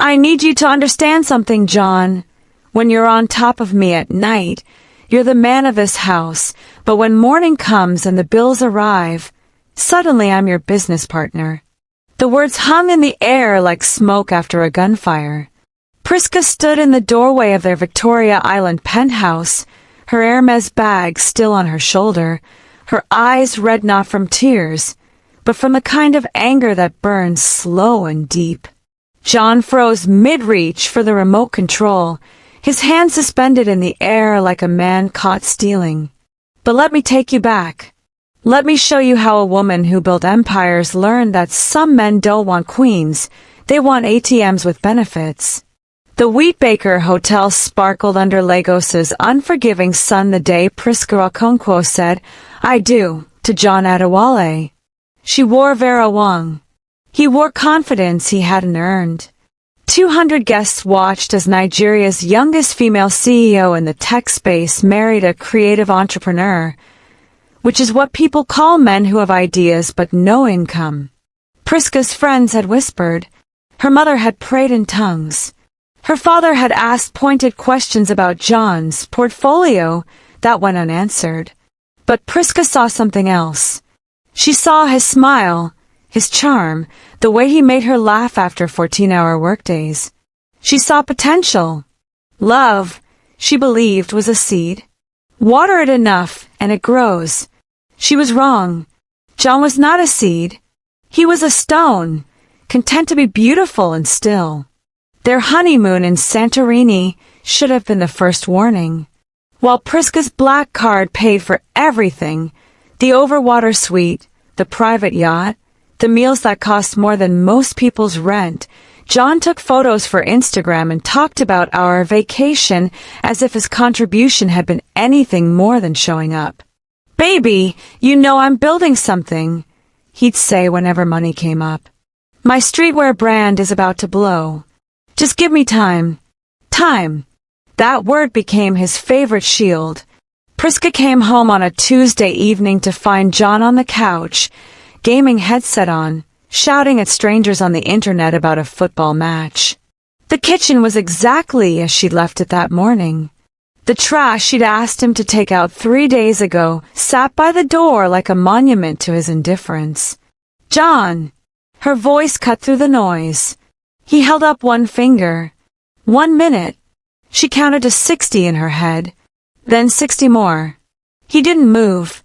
I need you to understand something, John. When you're on top of me at night, you're the man of this house, but when morning comes and the bills arrive, suddenly I'm your business partner. The words hung in the air like smoke after a gunfire. Priska stood in the doorway of their Victoria Island penthouse, her Hermes bag still on her shoulder, her eyes red not from tears, but from the kind of anger that burns slow and deep. John froze mid-reach for the remote control, his hand suspended in the air like a man caught stealing. But let me take you back. Let me show you how a woman who built empires learned that some men don't want queens, they want ATMs with benefits. The Wheatbaker Hotel sparkled under Lagos's unforgiving sun the day Priska Okonkwo said, "I do," to John Adewale. She wore Vera Wang. He wore confidence he hadn't earned. 200 guests watched as Nigeria's youngest female CEO in the tech space married a creative entrepreneur, which is what people call men who have ideas but no income. Priska's friends had whispered. Her mother had prayed in tongues. Her father had asked pointed questions about John's portfolio that went unanswered. But Priska saw something else. She saw his smile, his charm, the way he made her laugh after 14-hour workdays. She saw potential. Love, she believed, was a seed. Water it enough, and it grows. She was wrong. John was not a seed. He was a stone, content to be beautiful and still. Their honeymoon in Santorini should have been the first warning. While Priska's black card paid for everything, the overwater suite, the private yacht, the meals that cost more than most people's rent, John took photos for Instagram and talked about our vacation as if his contribution had been anything more than showing up. "Baby, you know I'm building something," he'd say whenever money came up. "My streetwear brand is about to blow. Just give me time." Time. That word became his favorite shield. Priska came home on a Tuesday evening to find John on the couch, gaming headset on, shouting at strangers on the internet about a football match. The kitchen was exactly as she'd left it that morning. The trash she'd asked him to take out 3 days ago sat by the door like a monument to his indifference. "John!" Her voice cut through the noise. He held up one finger. 1 minute. She counted to 60 in her head. Then 60 more. He didn't move.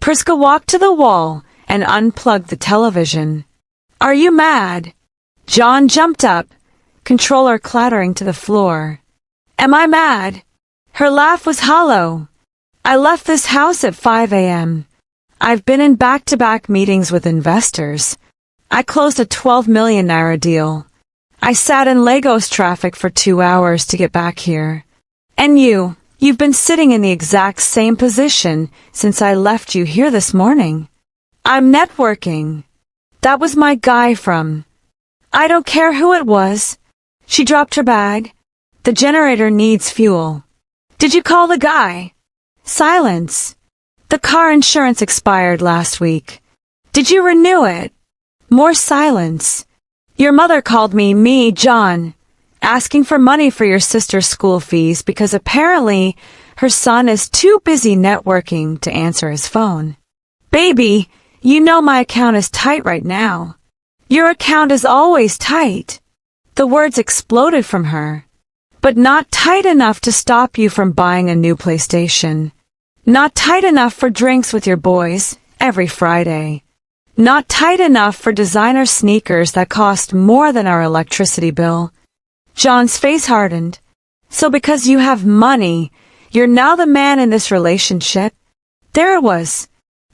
Priska walked to the wall and unplugged the television. "Are you mad?" John jumped up, controller clattering to the floor. "Am I mad?" Her laugh was hollow. "I left this house at 5 a.m. I've been in back-to-back meetings with investors. I closed a 12 million naira deal. I sat in Lagos traffic for 2 hours to get back here. And you've been sitting in the exact same position since I left you here this morning. I'm networking. That was my guy from... I don't care who it was." She dropped her bag. "The generator needs fuel." "Did you call the guy?" Silence. "The car insurance expired last week." "Did you renew it?" More silence. "Your mother called me, John, asking for money for your sister's school fees because apparently her son is too busy networking to answer his phone." "Baby, you know my account is tight right now." "Your account is always tight." The words exploded from her. "But not tight enough to stop you from buying a new PlayStation. Not tight enough for drinks with your boys every Friday. Not tight enough for designer sneakers that cost more than our electricity bill." John's face hardened. "So because you have money, you're now the man in this relationship?" There it was.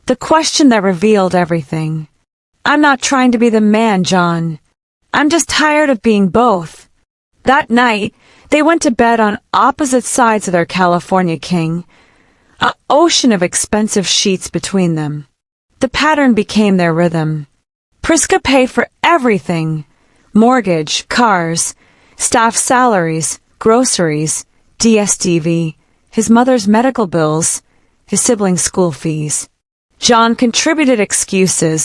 The question that revealed everything. "I'm not trying to be the man, John. I'm just tired of being both." That night, they went to bed on opposite sides of their California king, an ocean of expensive sheets between them. The pattern became their rhythm. Priska paid for everything: mortgage, cars, staff salaries, groceries, DSTV, his mother's medical bills, his siblings' school fees. John contributed excuses,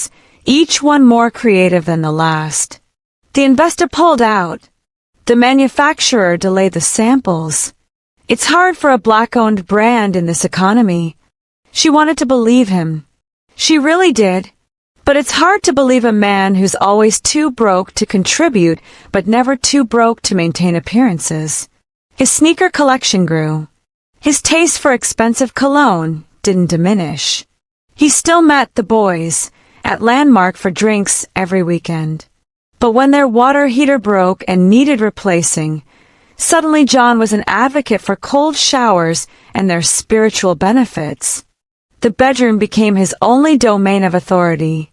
each one more creative than the last. The investor pulled out. The manufacturer delayed the samples. It's hard for a black-owned brand in this economy. She wanted to believe him. She really did. But it's hard to believe a man who's always too broke to contribute, but never too broke to maintain appearances. His sneaker collection grew. His taste for expensive cologne didn't diminish. He still met the boys at Landmark for drinks every weekend. But when their water heater broke and needed replacing, suddenly John was an advocate for cold showers and their spiritual benefits. The bedroom became his only domain of authority.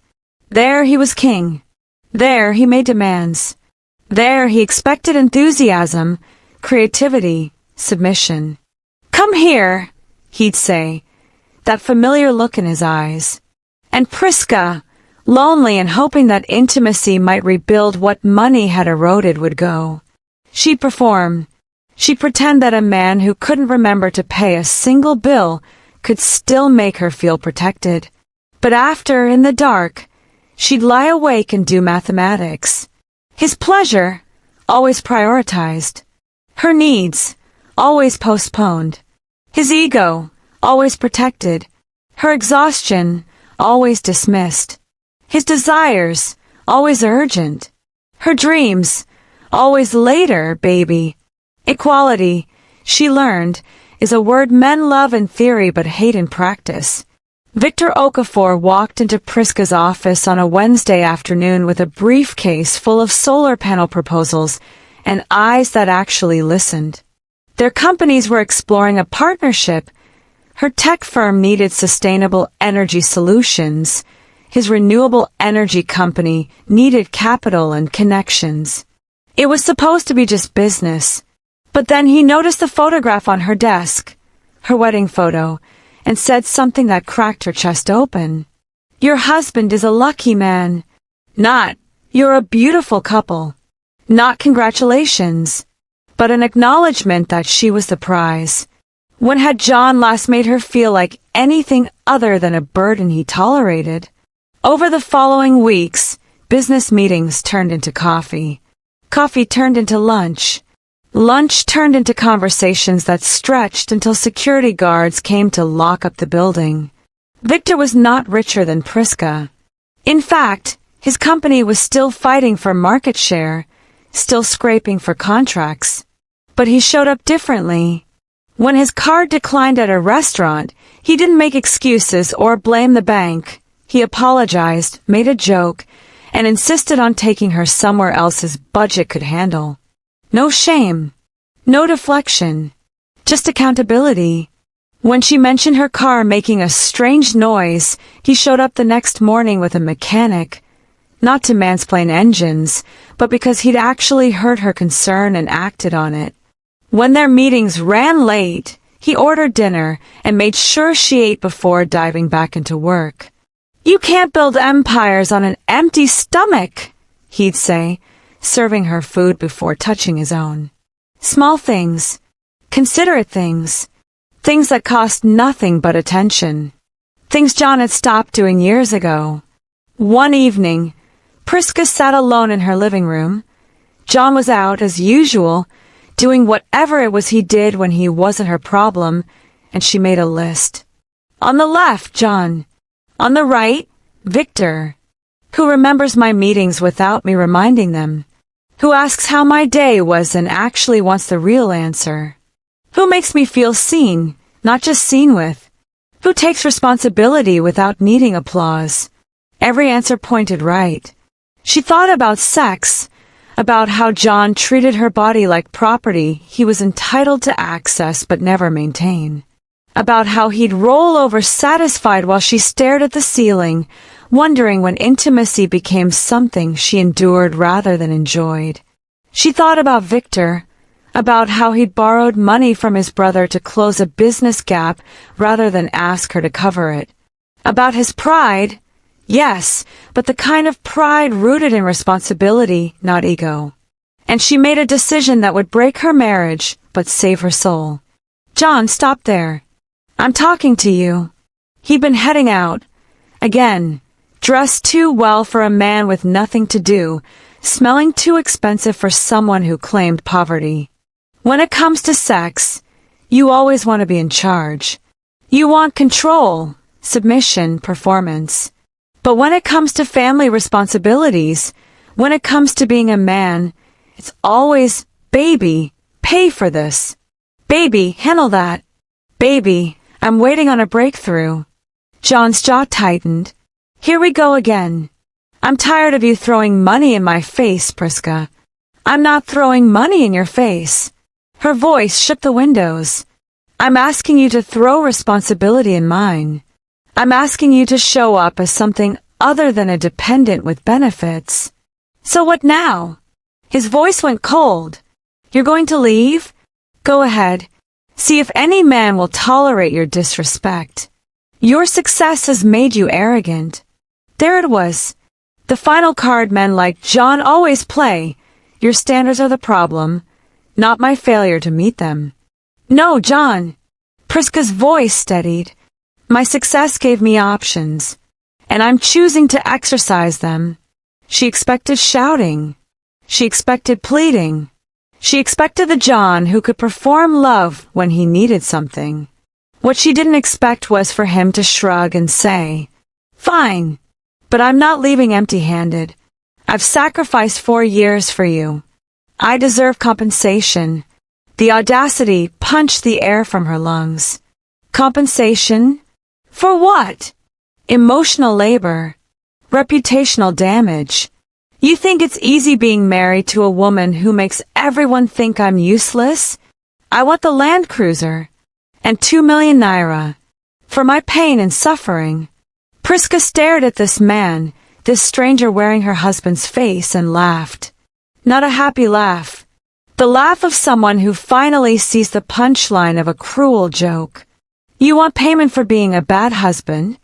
There he was king. There he made demands. There he expected enthusiasm, creativity, submission. "Come here," he'd say, that familiar look in his eyes. And Priska, lonely and hoping that intimacy might rebuild what money had eroded, would go. She'd perform. She'd pretend that a man who couldn't remember to pay a single bill could still make her feel protected. But after, in the dark, she'd lie awake and do mathematics. His pleasure, always prioritized. Her needs, always postponed. His ego, always protected. Her exhaustion, always dismissed. His desires, always urgent. Her dreams, always later, baby. Equality, she learned, is a word men love in theory but hate in practice. Victor Okafor walked into Priska's office on a Wednesday afternoon with a briefcase full of solar panel proposals and eyes that actually listened. Their companies were exploring a partnership. Her tech firm needed sustainable energy solutions. His renewable energy company needed capital and connections. It was supposed to be just business. But then he noticed the photograph on her desk, her wedding photo, and said something that cracked her chest open. "Your husband is a lucky man. Not, you're a beautiful couple. Not congratulations, but an acknowledgement that she was the prize." When had John last made her feel like anything other than a burden he tolerated? Over the following weeks, business meetings turned into coffee. Coffee turned into lunch. Lunch turned into conversations that stretched until security guards came to lock up the building. Victor was not richer than Priska. In fact, his company was still fighting for market share, still scraping for contracts. But he showed up differently. When his card declined at a restaurant, he didn't make excuses or blame the bank. He apologized, made a joke, and insisted on taking her somewhere else his budget could handle. No shame, no deflection, just accountability. When she mentioned her car making a strange noise, he showed up the next morning with a mechanic, not to mansplain engines, but because he'd actually heard her concern and acted on it. When their meetings ran late, he ordered dinner and made sure she ate before diving back into work. "You can't build empires on an empty stomach," he'd say, serving her food before touching his own. Small things, considerate things, things that cost nothing but attention. Things John had stopped doing years ago. One evening, Priska sat alone in her living room. John was out, as usual, doing whatever it was he did when he wasn't her problem, and she made a list. On the left, John. On the right, Victor, who remembers my meetings without me reminding them, who asks how my day was and actually wants the real answer, who makes me feel seen, not just seen with, who takes responsibility without needing applause. Every answer pointed right. She thought about sex, about how John treated her body like property he was entitled to access but never maintain, about how he'd roll over satisfied while she stared at the ceiling, wondering when intimacy became something she endured rather than enjoyed. She thought about Victor, about how he'd borrowed money from his brother to close a business gap rather than ask her to cover it. About his pride, yes, but the kind of pride rooted in responsibility, not ego. And she made a decision that would break her marriage, but save her soul. "John, stop there. I'm talking to you." He'd been heading out. Again, dressed too well for a man with nothing to do, smelling too expensive for someone who claimed poverty. When it comes to sex, you always want to be in charge. You want control, submission, performance. But when it comes to family responsibilities, when it comes to being a man, it's always, baby, pay for this. Baby, handle that. Baby, I'm waiting on a breakthrough. John's jaw tightened. Here we go again. I'm tired of you throwing money in my face, Priska. I'm not throwing money in your face. Her voice shook the windows. I'm asking you to throw responsibility in mine. I'm asking you to show up as something other than a dependent with benefits. So what now? His voice went cold. You're going to leave? Go ahead. See if any man will tolerate your disrespect. Your success has made you arrogant. There it was. The final card men like John always play. Your standards are the problem, not my failure to meet them. No, John. Priska's voice steadied. My success gave me options, and I'm choosing to exercise them. She expected shouting. She expected pleading. She expected the John who could perform love when he needed something. What she didn't expect was for him to shrug and say, Fine, but I'm not leaving empty-handed. I've sacrificed 4 years for you. I deserve compensation. The audacity punched the air from her lungs. Compensation? For what? Emotional labor. Reputational damage. You think it's easy being married to a woman who makes everyone think I'm useless? I want the Land Cruiser. And 2 million naira. For my pain and suffering. Priska stared at this man, this stranger wearing her husband's face, and laughed. Not a happy laugh. The laugh of someone who finally sees the punchline of a cruel joke. You want payment for being a bad husband?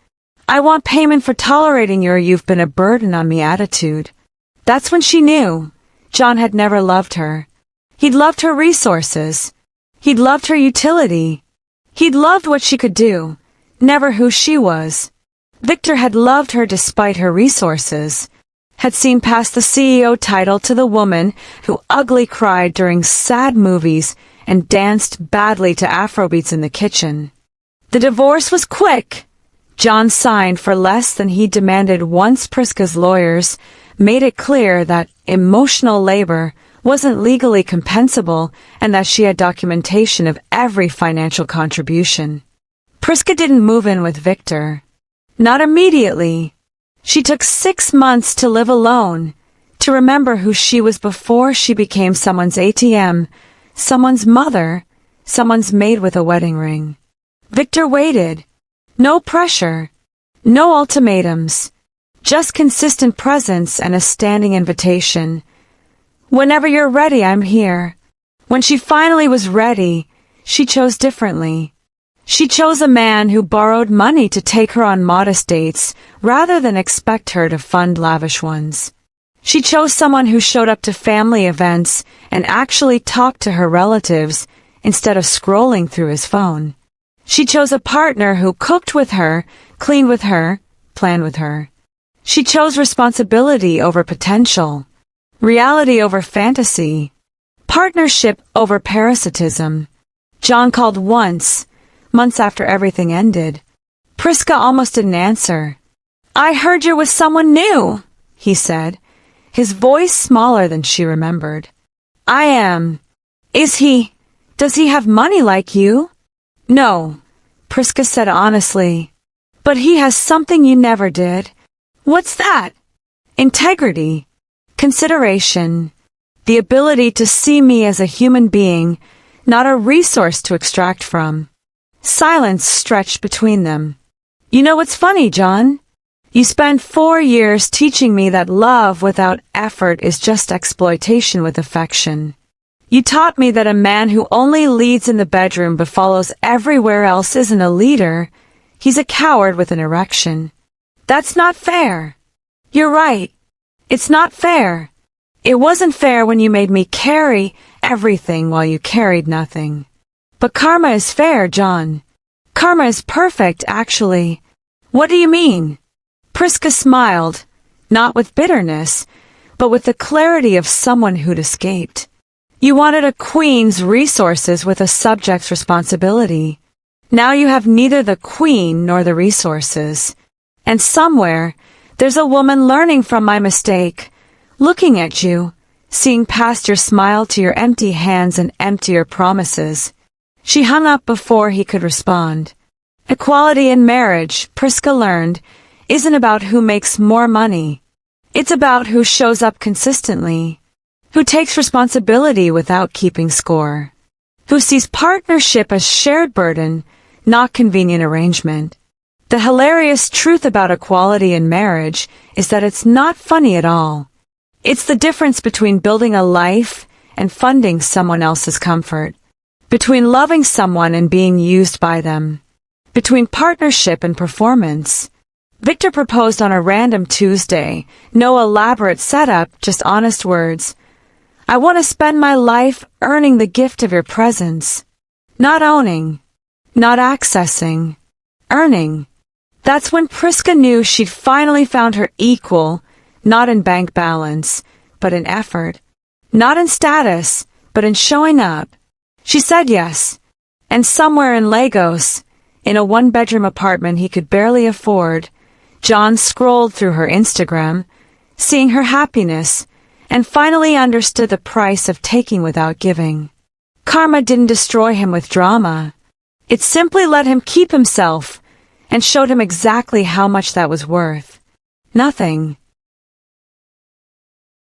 I want payment for tolerating your "you've been a burden on me" attitude. That's when she knew. John had never loved her. He'd loved her resources. He'd loved her utility. He'd loved what she could do, never who she was. Victor had loved her despite her resources, had seen past the CEO title to the woman who ugly cried during sad movies and danced badly to Afrobeats in the kitchen. The divorce was quick. John signed for less than he demanded once Priska's lawyers made it clear that emotional labor wasn't legally compensable and that she had documentation of every financial contribution. Priska didn't move in with Victor. Not immediately. She took 6 months to live alone, to remember who she was before she became someone's ATM, someone's mother, someone's maid with a wedding ring. Victor waited. No pressure. No ultimatums. Just consistent presence and a standing invitation. Whenever you're ready, I'm here. When she finally was ready, she chose differently. She chose a man who borrowed money to take her on modest dates rather than expect her to fund lavish ones. She chose someone who showed up to family events and actually talked to her relatives instead of scrolling through his phone. She chose a partner who cooked with her, cleaned with her, planned with her. She chose responsibility over potential, reality over fantasy, partnership over parasitism. John called once, months after everything ended. Priska almost didn't answer. I heard you're with someone new, he said, his voice smaller than she remembered. I am. Does he have money like you? No, Priska said honestly. But he has something you never did. What's that? Integrity, consideration, the ability to see me as a human being, not a resource to extract from. Silence stretched between them. You know what's funny, John? You spent 4 years teaching me that love without effort is just exploitation with affection. You taught me that a man who only leads in the bedroom but follows everywhere else isn't a leader. He's a coward with an erection. That's not fair. You're right. It's not fair. It wasn't fair when you made me carry everything while you carried nothing. But karma is fair, John. Karma is perfect, actually. What do you mean? Priska smiled, not with bitterness, but with the clarity of someone who'd escaped. You wanted a queen's resources with a subject's responsibility. Now you have neither the queen nor the resources. And somewhere, there's a woman learning from my mistake, looking at you, seeing past your smile to your empty hands and emptier promises. She hung up before he could respond. Equality in marriage, Priska learned, isn't about who makes more money. It's about who shows up consistently, who takes responsibility without keeping score, who sees partnership as shared burden, not convenient arrangement. The hilarious truth about equality in marriage is that it's not funny at all. It's the difference between building a life and funding someone else's comfort, between loving someone and being used by them, between partnership and performance. Victor proposed on a random Tuesday, no elaborate setup, just honest words. I want to spend my life earning the gift of your presence. Not owning, not accessing, earning. That's when Priska knew she'd finally found her equal, not in bank balance, but in effort. Not in status, but in showing up. She said yes. And somewhere in Lagos, in a one-bedroom apartment he could barely afford, John scrolled through her Instagram, seeing her happiness, and finally understood the price of taking without giving. Karma didn't destroy him with drama. It simply let him keep himself, and showed him exactly how much that was worth. Nothing.